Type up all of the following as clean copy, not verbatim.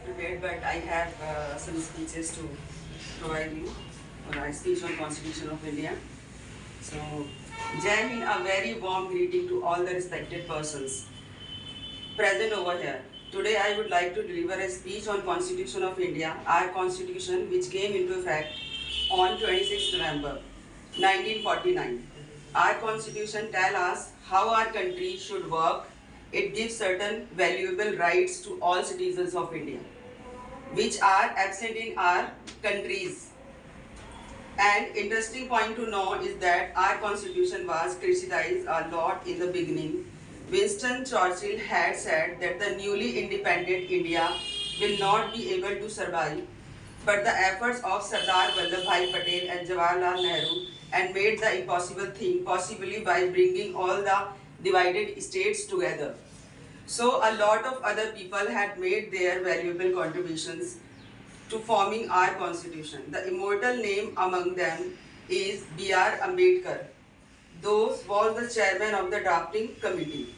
prepared, but I have some speeches to provide you, or a speech on Constitution of India. So, Jai Hind, a very warm greeting to all the respected persons present over here. Today I would like to deliver a speech on Constitution of India, our Constitution which came into effect on 26 November 1949. Our Constitution tells us how our country should work. It gives certain valuable rights to all citizens of India, which are absent in our countries. And interesting point to know is that our constitution was criticized a lot in the beginning. Winston Churchill had said that the newly independent India will not be able to survive, but the efforts of Sardar Vallabhbhai Patel and Jawaharlal Nehru and made the impossible thing possibly by bringing all the divided states together. So a lot of other people had made their valuable contributions to forming our constitution. The immortal name among them is B.R. Ambedkar. Those was the chairman of the drafting committee,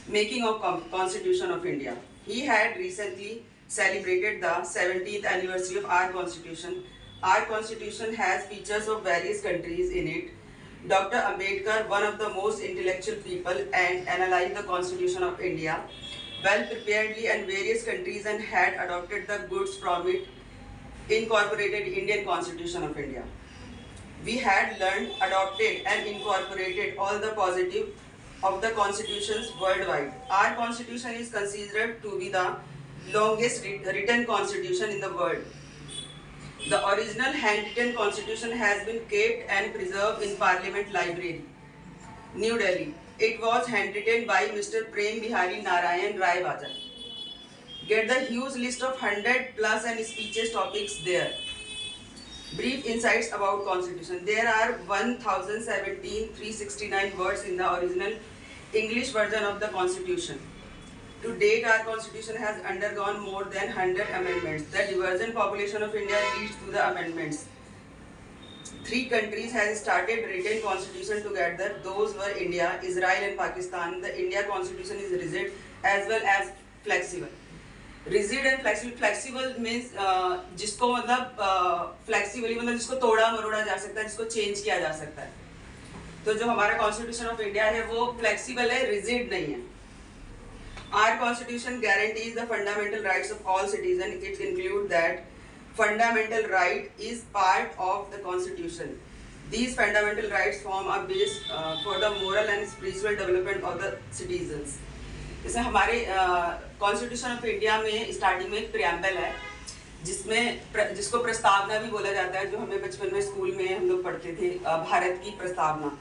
making of Constitution of India. He had recently celebrated the 17th anniversary of our constitution. Our constitution has features of various countries in it. Dr. Ambedkar, one of the most intellectual people, and analyzed the Constitution of India well preparedly and various countries and had adopted the goods from it, incorporated Indian Constitution of India. We had learned, adopted and incorporated all the positive of the constitutions worldwide. Our constitution is considered to be the longest written constitution in the world. The original handwritten constitution has been kept and preserved in Parliament Library, New Delhi. It was handwritten by Mr. Prem Bihari Narayan Rai Bajaj. Get the huge list of 100 plus and speeches topics there. Brief insights about Constitution. There are 1017,369 words in the original English version of the Constitution. To date, our Constitution has undergone more than 100 amendments. The divergent population of India leads to the amendments. 3 countries have started written constitution together. Those were India, Israel and Pakistan. The India constitution is rigid as well as flexible. Rigid and flexible. Flexible means जिसको मतलब flexibly मतलब जिसको तोड़ा मरोड़ा जा सकता है, जिसको change किया जा सकता है. तो जो हमारा constitution of India है वो flexible है, rigid नहीं है. Our constitution guarantees the fundamental rights of all citizens. It includes that fundamental right is part of the constitution. These fundamental rights form a base for the moral and spiritual development of the citizens. जैसे हमारे constitution of India में starting में एक preamble है जिसको प्रस्तावना भी बोला जाता है, जो हमें बचपन में स्कूल में हम लोग पढ़ते थे, भारत की प्रस्तावना.